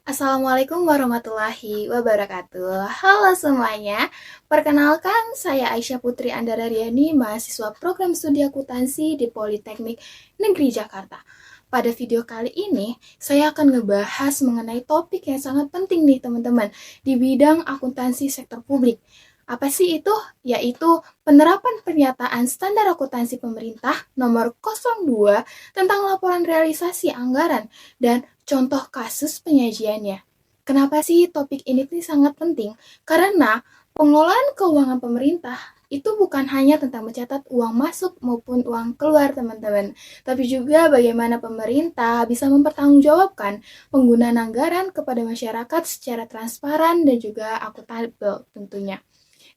Assalamualaikum warahmatullahi wabarakatuh. Halo semuanya, perkenalkan saya Aisyah Putri Andararyani, mahasiswa program studi akuntansi di Politeknik Negeri Jakarta. Pada video kali ini, saya akan ngebahas mengenai topik yang sangat penting nih teman-teman, di bidang akuntansi sektor publik. Apa sih itu? Yaitu penerapan pernyataan standar akuntansi pemerintah nomor 02 tentang laporan realisasi anggaran dan contoh kasus penyajiannya. Kenapa sih topik ini tuh sangat penting? Karena pengelolaan keuangan pemerintah itu bukan hanya tentang mencatat uang masuk maupun uang keluar, teman-teman. Tapi juga bagaimana pemerintah bisa mempertanggungjawabkan penggunaan anggaran kepada masyarakat secara transparan dan juga akuntabel tentunya.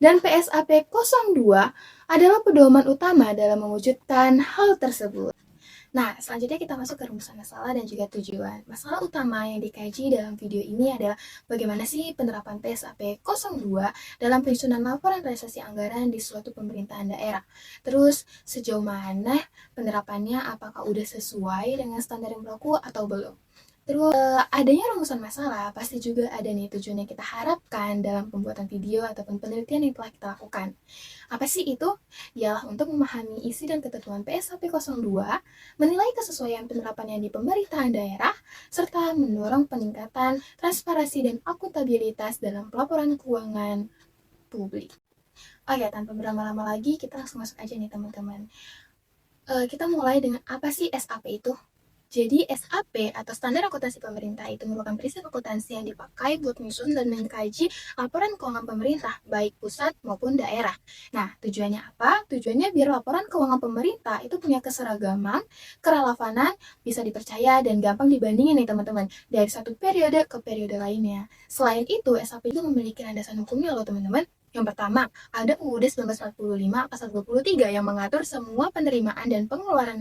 Dan PSAP 02 adalah pedoman utama dalam mewujudkan hal tersebut. Nah, selanjutnya kita masuk ke rumusan masalah dan juga tujuan. Masalah utama yang dikaji dalam video ini adalah bagaimana sih penerapan PSAP 02 dalam penyusunan laporan realisasi anggaran di suatu pemerintahan daerah. Terus, sejauh mana penerapannya, apakah udah sesuai dengan standar yang berlaku atau belum. Terus, adanya rumusan masalah pasti juga ada nih tujuan yang kita harapkan dalam pembuatan video ataupun penelitian yang telah kita lakukan. Apa sih itu? Ialah untuk memahami isi dan ketentuan PSAP 02, menilai kesesuaian penerapannya di pemerintahan daerah, serta mendorong peningkatan transparansi dan akuntabilitas dalam pelaporan keuangan publik. Oke, tanpa berlama-lama lagi, kita langsung masuk aja nih teman-teman. Kita mulai dengan apa sih SAP itu? Jadi SAP atau Standar Akuntansi Pemerintah itu merupakan prinsip akuntansi yang dipakai buat menyusun dan mengkaji laporan keuangan pemerintah, baik pusat maupun daerah. Nah, tujuannya apa? Tujuannya biar laporan keuangan pemerintah itu punya keseragaman, kerelevanan, bisa dipercaya, dan gampang dibandingin nih teman-teman, dari satu periode ke periode lainnya. Selain itu, SAP juga memiliki landasan hukumnya loh teman-teman. Yang pertama, ada UUD 1945 pasal 23 yang mengatur semua penerimaan dan pengeluaran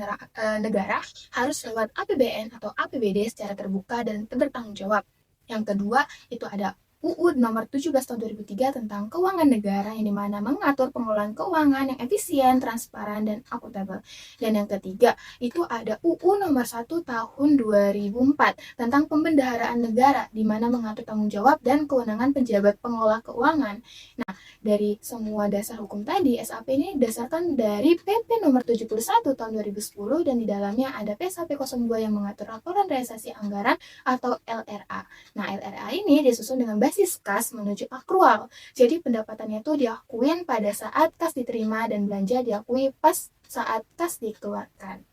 negara harus lewat APBN atau APBD secara terbuka dan bertanggung jawab. Yang kedua, itu ada UUD nomor 17 tahun 2003 tentang keuangan negara yang dimana mengatur pengelolaan keuangan yang efisien, transparan, dan akuntabel. Dan yang ketiga, itu ada UU nomor 1 tahun 2004 tentang pembendaharaan negara di mana mengatur tanggung jawab dan kewenangan pejabat pengelola keuangan. Nah, dari semua dasar hukum tadi, SAP ini didasarkan dari PP nomor 71 tahun 2010 dan di dalamnya ada PSAP 02 yang mengatur laporan realisasi anggaran atau LRA. Nah, LRA ini disusun dengan basis kas menuju akrual. Jadi pendapatannya itu diakuin pada saat kas diterima dan belanja diakui pas saat kas dikeluarkan.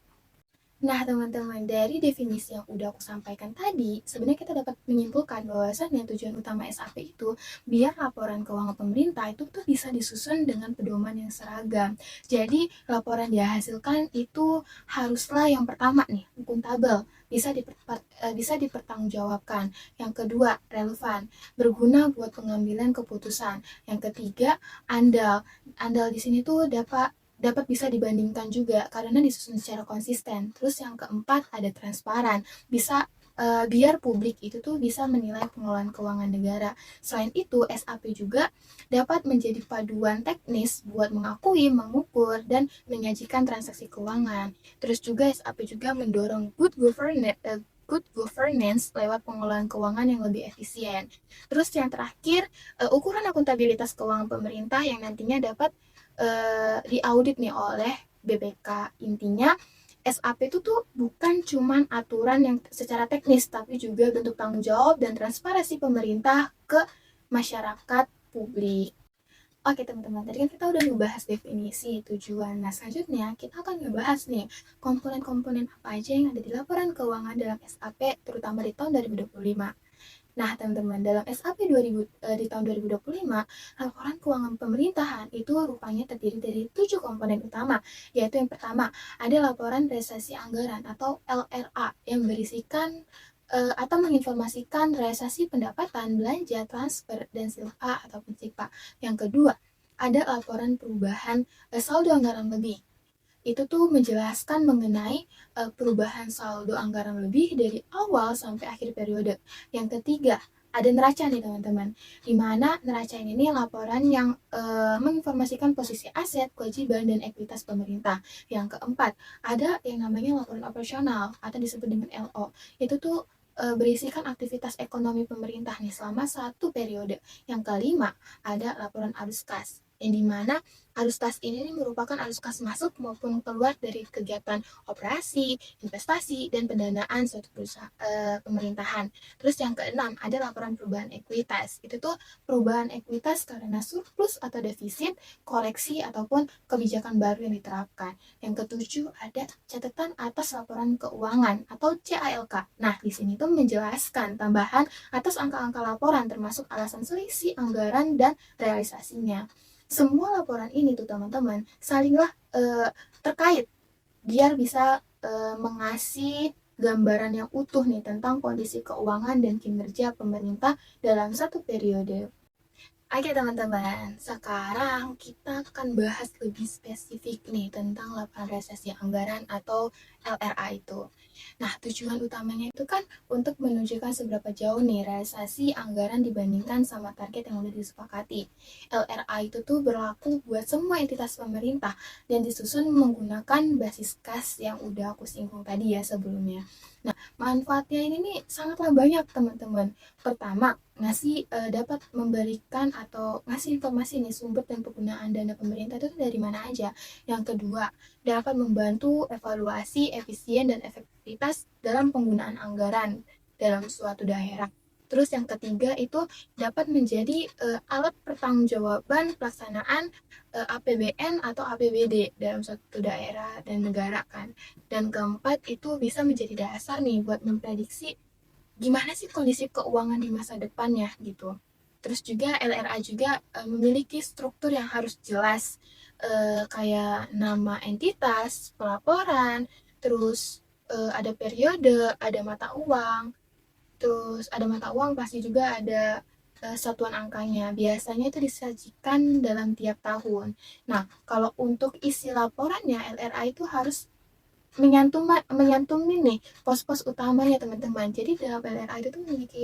Nah, teman-teman, dari definisi yang udah aku sampaikan tadi, sebenarnya kita dapat menyimpulkan bahwasannya tujuan utama SAP itu biar laporan keuangan pemerintah itu tuh bisa disusun dengan pedoman yang seragam. Jadi, laporan dihasilkan itu haruslah yang pertama nih, akuntabel, bisa dipertanggungjawabkan. Yang kedua, relevan, berguna buat pengambilan keputusan. Yang ketiga, andal. Andal di sini tuh dapat bisa dibandingkan juga karena disusun secara konsisten. Terus yang keempat ada transparan, bisa biar publik itu tuh bisa menilai pengelolaan keuangan negara. Selain itu, SAP juga dapat menjadi paduan teknis buat mengakui, mengukur, dan menyajikan transaksi keuangan. Terus juga SAP juga mendorong good governance lewat pengelolaan keuangan yang lebih efisien. Terus yang terakhir, ukuran akuntabilitas keuangan pemerintah yang nantinya dapat diaudit nih oleh BPK. Intinya SAP itu tuh bukan cuman aturan yang secara teknis, tapi juga bentuk tanggung jawab dan transparansi pemerintah ke masyarakat publik. Oke teman-teman, tadi kan kita udah ngebahas definisi, tujuan. Nah selanjutnya kita akan ngebahas nih komponen-komponen apa aja yang ada di laporan keuangan dalam SAP, terutama di tahun 2025. Nah, teman-teman, dalam SAP 2000, di tahun 2025, laporan keuangan pemerintahan itu rupanya terdiri dari 7 komponen utama, yaitu yang pertama, ada laporan realisasi anggaran atau LRA yang berisikan atau menginformasikan realisasi pendapatan, belanja, transfer, dan silpa ataupun SIPA. Yang kedua, ada laporan perubahan saldo anggaran lebih. Itu tuh menjelaskan mengenai perubahan saldo anggaran lebih dari awal sampai akhir periode. Yang ketiga, ada neraca nih teman-teman, di mana neraca ini laporan yang menginformasikan posisi aset, kewajiban, dan ekuitas pemerintah. Yang keempat, ada yang namanya laporan operasional atau disebut dengan LO. Itu tuh berisikan aktivitas ekonomi pemerintah nih selama satu periode. Yang kelima, ada laporan arus kas, yang dimana arus kas ini nih merupakan arus kas masuk maupun keluar dari kegiatan operasi, investasi, dan pendanaan suatu perusahaan pemerintahan. Terus yang keenam, ada laporan perubahan ekuitas. Itu tuh perubahan ekuitas karena surplus atau defisit, koreksi, ataupun kebijakan baru yang diterapkan. Yang ketujuh, ada catatan atas laporan keuangan atau CALK. Nah, di sini tuh menjelaskan tambahan atas angka-angka laporan termasuk alasan selisih, anggaran, dan realisasinya. Semua laporan ini tuh teman-teman salinglah terkait biar bisa mengasih gambaran yang utuh nih tentang kondisi keuangan dan kinerja pemerintah dalam satu periode. Oke teman-teman, sekarang kita akan bahas lebih spesifik nih tentang laporan realisasi anggaran atau LRA itu. Nah, tujuan utamanya itu kan untuk menunjukkan seberapa jauh nih realisasi anggaran dibandingkan sama target yang udah disepakati. LRA itu tuh berlaku buat semua entitas pemerintah dan disusun menggunakan basis kas yang udah aku singgung tadi ya sebelumnya. Nah, manfaatnya ini nih sangatlah banyak teman-teman. Pertama, dapat memberikan atau ngasih informasi nih sumber dan penggunaan dana pemerintah itu dari mana aja. Yang kedua, dapat membantu evaluasi efisien dan efektivitas dalam penggunaan anggaran dalam suatu daerah. Terus yang ketiga itu dapat menjadi alat pertanggungjawaban pelaksanaan APBN atau APBD dalam suatu daerah dan negara kan. Dan keempat itu bisa menjadi dasar nih buat memprediksi gimana sih kondisi keuangan di masa depannya gitu. Terus juga LRA juga memiliki struktur yang harus jelas, kayak nama entitas, pelaporan, terus ada periode, ada mata uang, terus ada mata uang pasti juga ada satuan angkanya. Biasanya itu disajikan dalam tiap tahun. Nah, kalau untuk isi laporannya LRA itu harus menyantumi nih pos-pos utamanya teman-teman. Jadi dalam LRA itu tuh memiliki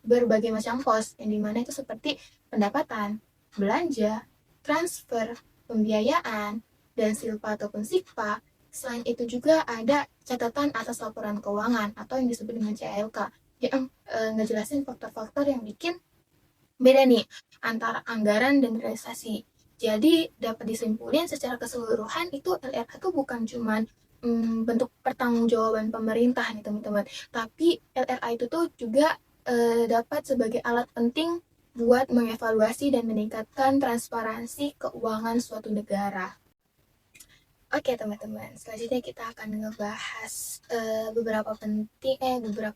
berbagai macam pos yang dimana itu seperti pendapatan, belanja, transfer, pembiayaan, dan silpa ataupun sikpa. Selain itu juga ada catatan atas laporan keuangan atau yang disebut dengan CLK yang ngejelasin faktor-faktor yang bikin beda nih antara anggaran dan realisasi. Jadi dapat disimpulin secara keseluruhan itu LRA itu bukan cuman bentuk pertanggungjawaban pemerintah nih teman-teman, tapi LRA itu tuh juga dapat sebagai alat penting buat mengevaluasi dan meningkatkan transparansi keuangan suatu negara. Oke teman-teman, selanjutnya kita akan ngebahas beberapa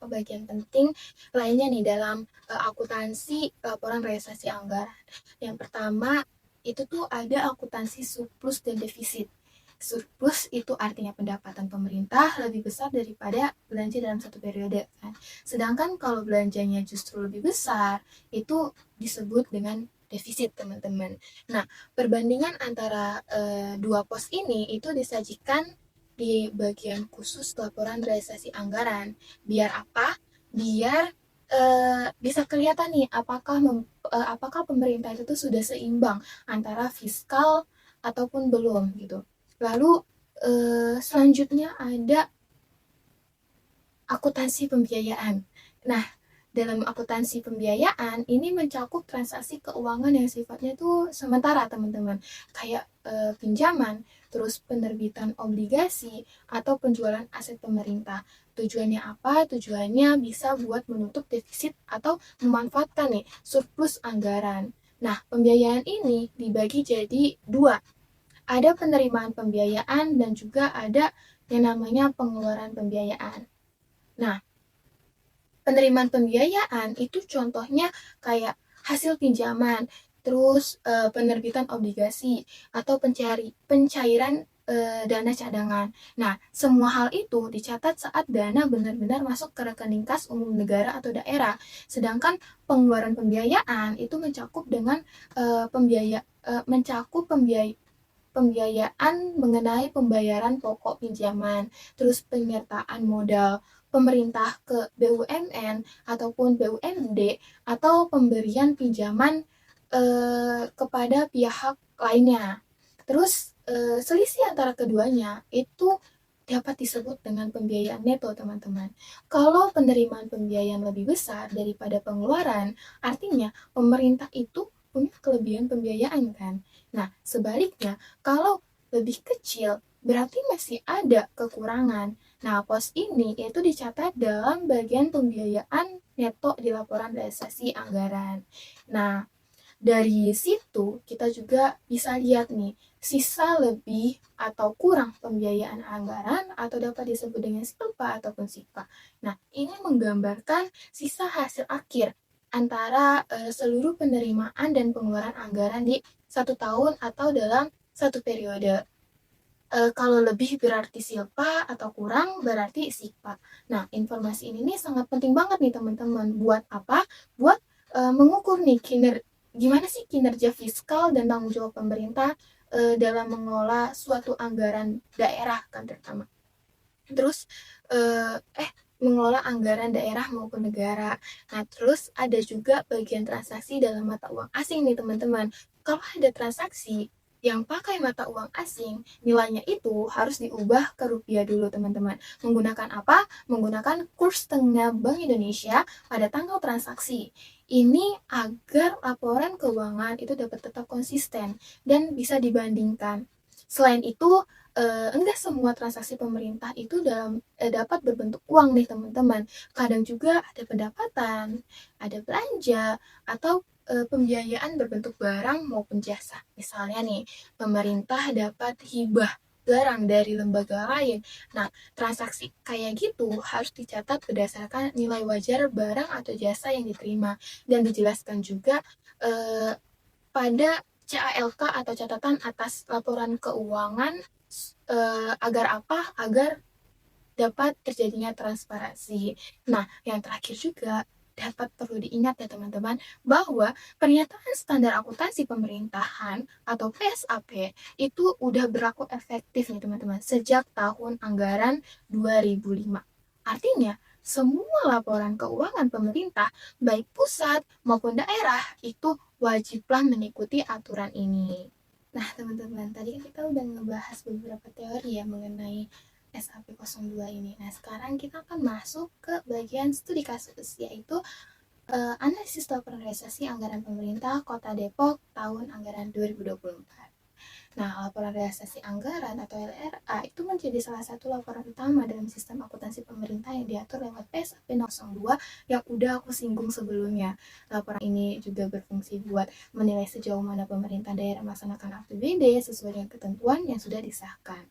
bagian penting lainnya nih dalam akuntansi laporan realisasi anggaran. Yang pertama itu tuh ada akuntansi surplus dan defisit. Surplus itu artinya pendapatan pemerintah lebih besar daripada belanja dalam satu periode kan. Sedangkan kalau belanjanya justru lebih besar, itu disebut dengan defisit teman-teman. Nah, perbandingan antara dua pos ini itu disajikan di bagian khusus laporan realisasi anggaran. Biar apa? Biar bisa kelihatan nih apakah pemerintah itu sudah seimbang antara fiskal ataupun belum gitu. Lalu selanjutnya ada akuntansi pembiayaan. Nah, dalam akuntansi pembiayaan ini mencakup transaksi keuangan yang sifatnya tuh sementara teman-teman, kayak pinjaman, terus penerbitan obligasi atau penjualan aset pemerintah. Tujuannya apa? Tujuannya bisa buat menutup defisit atau memanfaatkan nih surplus anggaran. Nah, pembiayaan ini dibagi jadi dua. Ada penerimaan pembiayaan dan juga ada yang namanya pengeluaran pembiayaan. Nah, penerimaan pembiayaan itu contohnya kayak hasil pinjaman, terus penerbitan obligasi atau pencairan dana cadangan. Nah, semua hal itu dicatat saat dana benar-benar masuk ke rekening kas umum negara atau daerah. Sedangkan pengeluaran pembiayaan itu mencakup dengan pembiayaan mengenai pembayaran pokok pinjaman, terus penyertaan modal pemerintah ke BUMN ataupun BUMD atau pemberian pinjaman kepada pihak lainnya. Terus selisih antara keduanya itu dapat disebut dengan pembiayaan neto, teman-teman. Kalau penerimaan pembiayaan lebih besar daripada pengeluaran, artinya pemerintah itu punya kelebihan pembiayaan kan. Nah, sebaliknya, kalau lebih kecil, berarti masih ada kekurangan. Nah, pos ini itu dicatat dalam bagian pembiayaan neto di laporan realisasi anggaran. Nah, dari situ kita juga bisa lihat nih, sisa lebih atau kurang pembiayaan anggaran atau dapat disebut dengan silpa ataupun SIPA. Nah, ini menggambarkan sisa hasil akhir antara seluruh penerimaan dan pengeluaran anggaran di satu tahun atau dalam satu periode. Kalau lebih berarti silpa atau kurang berarti SIPA. Nah, informasi ini nih sangat penting banget nih teman-teman. Buat apa? Buat mengukur nih gimana sih kinerja fiskal dan tanggung jawab pemerintah dalam mengelola suatu anggaran daerah kan terutama. Terus mengelola anggaran daerah maupun negara. Nah, terus ada juga bagian transaksi dalam mata uang asing nih teman-teman. Kalau ada transaksi yang pakai mata uang asing, nilainya itu harus diubah ke rupiah dulu teman-teman. Menggunakan apa? Menggunakan kurs tengah Bank Indonesia pada tanggal transaksi. Ini agar laporan keuangan itu dapat tetap konsisten dan bisa dibandingkan. Selain itu, enggak semua transaksi pemerintah itu dapat berbentuk uang nih teman-teman. Kadang juga ada pendapatan, ada belanja, atau pembiayaan berbentuk barang maupun jasa. Misalnya nih, pemerintah dapat hibah barang dari lembaga lain. Nah, transaksi kayak gitu harus dicatat berdasarkan nilai wajar barang atau jasa yang diterima dan dijelaskan juga pada CALK atau catatan atas laporan keuangan agar apa? Agar dapat terjadinya transparansi. Nah, yang terakhir juga dapat perlu diingat ya teman-teman bahwa pernyataan standar akuntansi pemerintahan atau PSAP itu udah berlaku efektif nih teman-teman sejak tahun anggaran 2005. Artinya, semua laporan keuangan pemerintah baik pusat maupun daerah itu wajiblah mengikuti aturan ini. Nah, teman-teman, tadi kan kita udah ngebahas beberapa teori ya mengenai SAP02 ini. Nah, sekarang kita akan masuk ke bagian studi kasus, yaitu analisis laporan realisasi anggaran pemerintah Kota Depok tahun anggaran 2024. Nah, laporan realisasi anggaran atau LRA itu menjadi salah satu laporan utama dalam sistem akuntansi pemerintah yang diatur lewat PSAP 02 yang udah aku singgung sebelumnya. Laporan ini juga berfungsi buat menilai sejauh mana pemerintah daerah melaksanakan APBD sesuai dengan ketentuan yang sudah disahkan.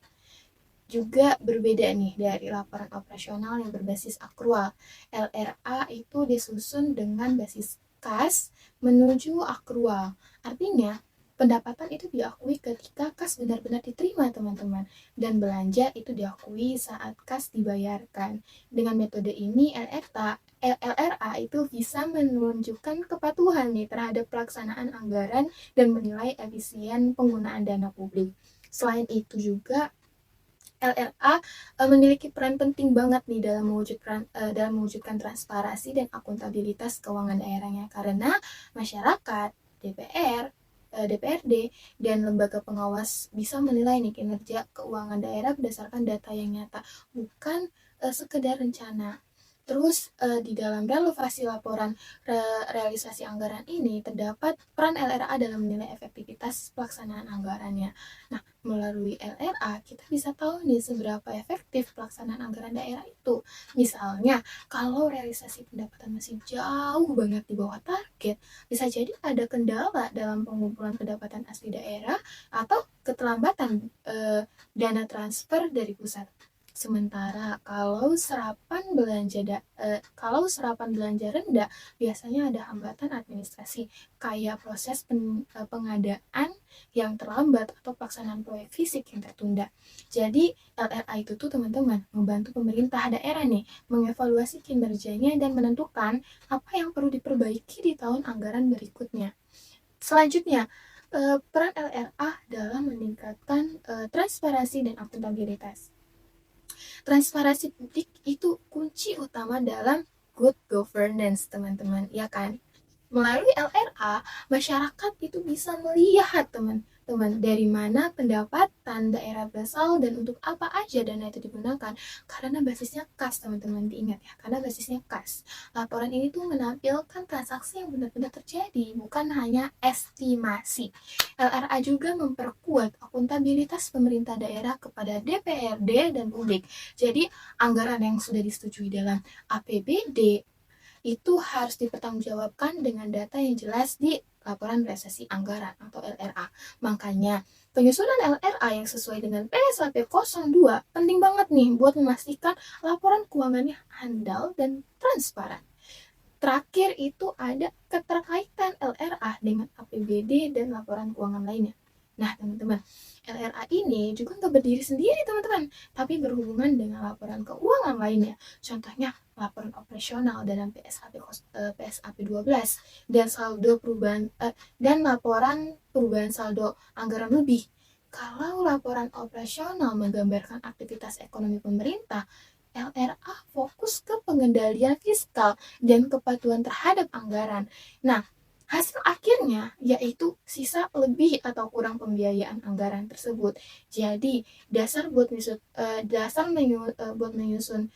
Juga berbeda nih dari laporan operasional yang berbasis akrual. LRA itu disusun dengan basis kas menuju akrual. Artinya, pendapatan itu diakui ketika kas benar-benar diterima teman-teman. Dan belanja itu diakui saat kas dibayarkan. Dengan metode ini, LRA itu bisa menunjukkan kepatuhan nih terhadap pelaksanaan anggaran dan menilai efisien penggunaan dana publik. Selain itu juga, LRA memiliki peran penting banget nih dalam mewujudkan transparansi dan akuntabilitas keuangan daerahnya karena masyarakat, DPR, DPRD, dan lembaga pengawas bisa menilai nih kinerja keuangan daerah berdasarkan data yang nyata, bukan sekedar rencana. Terus di dalam relevasi laporan realisasi anggaran ini terdapat peran LRA dalam menilai efektivitas pelaksanaan anggarannya. Nah, melalui LRA kita bisa tahu nih seberapa efektif pelaksanaan anggaran daerah itu. Misalnya, kalau realisasi pendapatan masih jauh banget di bawah target, bisa jadi ada kendala dalam pengumpulan pendapatan asli daerah atau keterlambatan dana transfer dari pusat. Sementara kalau serapan belanja rendah, biasanya ada hambatan administrasi kayak proses pengadaan yang terlambat atau pelaksanaan proyek fisik yang tertunda. Jadi LRA itu tuh teman-teman membantu pemerintah daerah nih mengevaluasi kinerjanya dan menentukan apa yang perlu diperbaiki di tahun anggaran berikutnya. Selanjutnya, peran LRA dalam meningkatkan transparansi dan akuntabilitas. Transparansi publik itu kunci utama dalam good governance, teman-teman, ya kan? Melalui LRA, masyarakat itu bisa melihat teman-teman, dari mana pendapatan daerah berasal dan untuk apa aja dana itu digunakan. Karena basisnya kas, teman-teman, diingat ya, karena basisnya kas. Laporan ini tuh menampilkan transaksi yang benar-benar terjadi, bukan hanya estimasi. LRA juga memperkuat akuntabilitas pemerintah daerah kepada DPRD dan publik. Jadi, anggaran yang sudah disetujui dalam APBD itu harus dipertanggungjawabkan dengan data yang jelas di laporan realisasi anggaran atau LRA. Makanya, penyusunan LRA yang sesuai dengan PSAP 02 penting banget nih buat memastikan laporan keuangannya handal dan transparan. Terakhir itu ada keterkaitan LRA dengan APBD dan laporan keuangan lainnya. Nah, teman-teman, LRA ini juga nggak berdiri sendiri, teman-teman, tapi berhubungan dengan laporan keuangan lainnya. Contohnya, laporan operasional dalam PSAP 12 dan dan laporan perubahan saldo anggaran lebih. Kalau laporan operasional menggambarkan aktivitas ekonomi pemerintah, LRA fokus ke pengendalian fiskal dan kepatuhan terhadap anggaran. Nah, hasil akhirnya yaitu sisa lebih atau kurang pembiayaan anggaran tersebut. Jadi, buat menyusun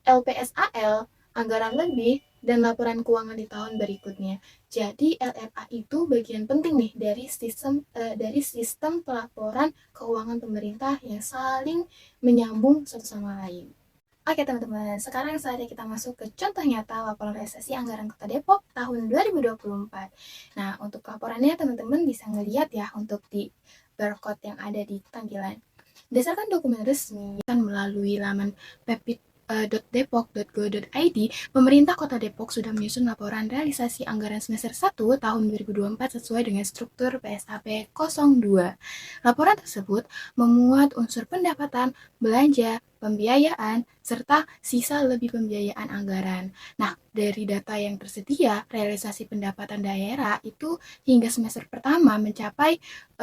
LPSAL, anggaran lebih, dan laporan keuangan di tahun berikutnya. Jadi, LRA itu bagian penting nih dari sistem pelaporan keuangan pemerintah yang saling menyambung satu sama lain. Oke teman-teman, sekarang saatnya kita masuk ke contoh nyata laporan realisasi anggaran Kota Depok tahun 2024. Nah, untuk laporannya teman-teman bisa ngeliat ya untuk di barcode yang ada di tampilan. Berdasarkan dokumen resmi yang melalui laman pepit.depok.go.id, pemerintah Kota Depok sudah menyusun laporan realisasi anggaran semester 1 tahun 2024 sesuai dengan struktur PSAP 02. Laporan tersebut memuat unsur pendapatan, belanja, pembiayaan, serta sisa lebih pembiayaan anggaran. Nah, dari data yang tersedia, realisasi pendapatan daerah itu hingga semester pertama mencapai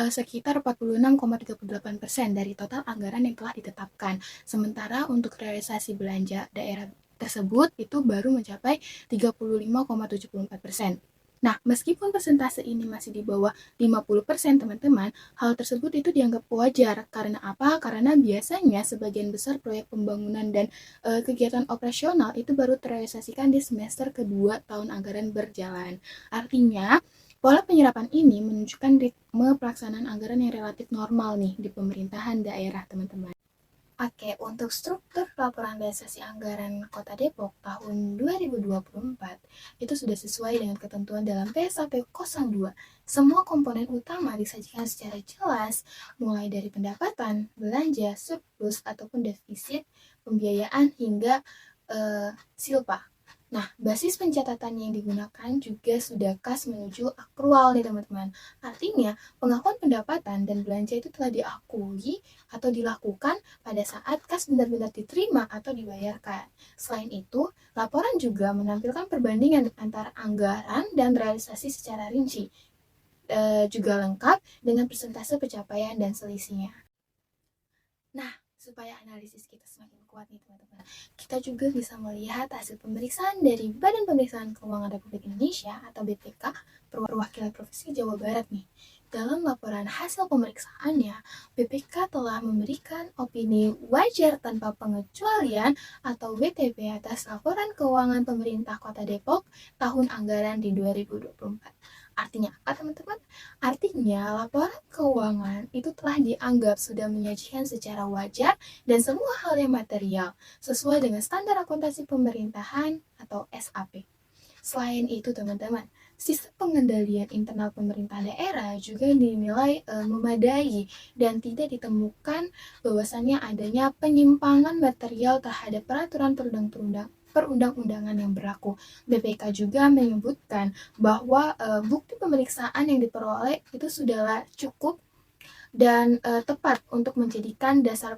sekitar 46,38% dari total anggaran yang telah ditetapkan. Sementara untuk realisasi belanja daerah tersebut itu baru mencapai 35,74%. Nah, meskipun persentase ini masih di bawah 50%, teman-teman, hal tersebut itu dianggap wajar. Karena apa? Karena biasanya sebagian besar proyek pembangunan dan kegiatan operasional itu baru terrealisasikan di semester kedua tahun anggaran berjalan. Artinya, pola penyerapan ini menunjukkan ritme pelaksanaan anggaran yang relatif normal nih di pemerintahan daerah, teman-teman. Oke, untuk struktur laporan realisasi anggaran Kota Depok tahun 2024 itu sudah sesuai dengan ketentuan dalam PSAP 02. Semua komponen utama disajikan secara jelas, mulai dari pendapatan, belanja, surplus ataupun defisit, pembiayaan hingga silpa. Nah, basis pencatatan yang digunakan juga sudah khas menuju akrual nih teman-teman. Artinya, pengakuan pendapatan dan belanja itu telah diakui atau dilakukan pada saat kas benar-benar diterima atau dibayarkan. Selain itu, laporan juga menampilkan perbandingan antara anggaran dan realisasi secara rinci. Juga lengkap dengan persentase pencapaian dan selisihnya. Nah, supaya analisis kita semakin kuat nih teman-teman, kita juga bisa melihat hasil pemeriksaan dari Badan Pemeriksaan Keuangan Republik Indonesia atau BPK perwakilan Provinsi Jawa Barat nih. Dalam laporan hasil pemeriksaannya, BPK telah memberikan opini wajar tanpa pengecualian atau WTP atas laporan keuangan pemerintah Kota Depok tahun anggaran di 2024. Artinya apa teman-teman? Artinya laporan keuangan itu telah dianggap sudah menyajikan secara wajar dan semua hal yang material sesuai dengan standar akuntansi pemerintahan atau SAP. Selain itu teman-teman, sistem pengendalian internal pemerintah daerah juga dinilai memadai dan tidak ditemukan bahwasannya adanya penyimpangan material terhadap peraturan perundang-undangan yang berlaku. BPK juga menyebutkan bahwa bukti pemeriksaan yang diperoleh itu sudah cukup dan tepat untuk menjadikan dasar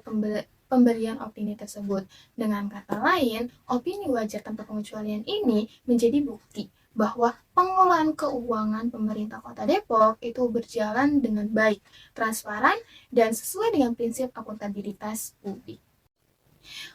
pemberian opini tersebut. Dengan kata lain, opini wajar tanpa pengecualian ini menjadi bukti bahwa pengelolaan keuangan pemerintah Kota Depok itu berjalan dengan baik, transparan, dan sesuai dengan prinsip akuntabilitas publik.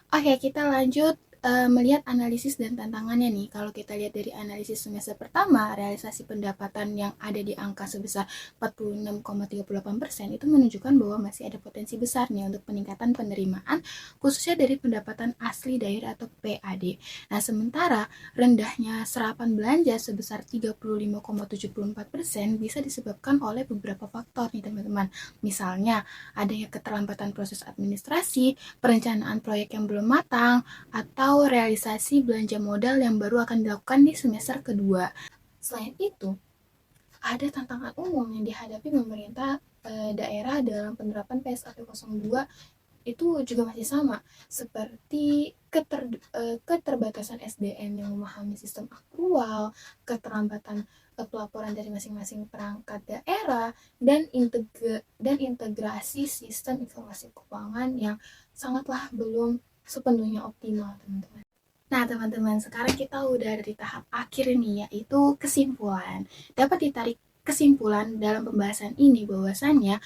Oke, kita lanjut melihat analisis dan tantangannya nih. Kalau kita lihat dari analisis semester pertama, realisasi pendapatan yang ada di angka sebesar 46,38% itu menunjukkan bahwa masih ada potensi besar nih untuk peningkatan penerimaan, khususnya dari pendapatan asli daerah atau PAD. Nah, sementara rendahnya serapan belanja sebesar 35,74% bisa disebabkan oleh beberapa faktor nih teman-teman. Misalnya, adanya keterlambatan proses administrasi, perencanaan proyek yang belum matang, atau realisasi belanja modal yang baru akan dilakukan di semester kedua. Selain itu, ada tantangan umum yang dihadapi pemerintah daerah dalam penerapan PSAP 02 itu juga masih sama, seperti keterbatasan SDM yang memahami sistem akrual, keterlambatan pelaporan dari masing-masing perangkat daerah, dan integrasi sistem informasi keuangan yang sangatlah belum sepenuhnya optimal, teman-teman. Nah, teman-teman, sekarang kita udah ada di tahap akhir nih, yaitu kesimpulan. Dapat ditarik kesimpulan dalam pembahasan ini bahwasannya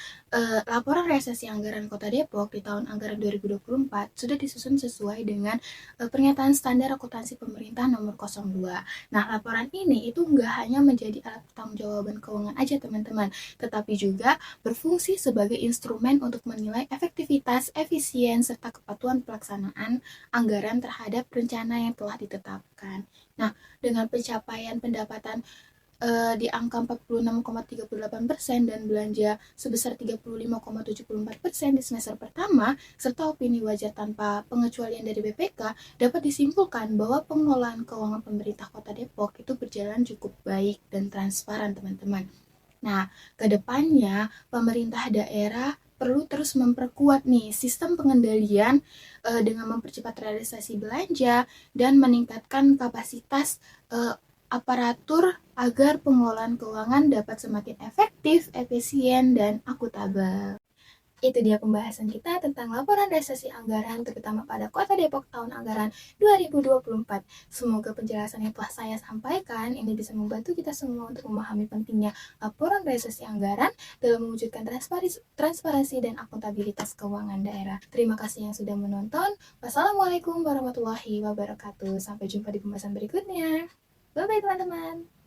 laporan realisasi anggaran Kota Depok di tahun anggaran 2024 sudah disusun sesuai dengan pernyataan standar akuntansi pemerintah nomor 02. Nah, laporan ini itu nggak hanya menjadi alat pertanggungjawaban keuangan aja, teman-teman, tetapi juga berfungsi sebagai instrumen untuk menilai efektivitas, efisien, serta kepatuhan pelaksanaan anggaran terhadap rencana yang telah ditetapkan. Nah, dengan pencapaian pendapatan di angka 46,38% dan belanja sebesar 35,74% di semester pertama, serta opini wajar tanpa pengecualian dari BPK, dapat disimpulkan bahwa pengelolaan keuangan pemerintah Kota Depok itu berjalan cukup baik dan transparan, teman-teman. Nah, kedepannya pemerintah daerah perlu terus memperkuat nih sistem pengendalian dengan mempercepat realisasi belanja dan meningkatkan kapasitas aparatur agar pengelolaan keuangan dapat semakin efektif, efisien, dan akuntabel. Itu dia pembahasan kita tentang laporan realisasi anggaran terutama pada Kota Depok tahun anggaran 2024. Semoga penjelasan yang telah saya sampaikan ini bisa membantu kita semua untuk memahami pentingnya laporan realisasi anggaran dalam mewujudkan transparansi dan akuntabilitas keuangan daerah. Terima kasih yang sudah menonton. Wassalamualaikum warahmatullahi wabarakatuh. Sampai jumpa di pembahasan berikutnya. Bye-bye teman-teman.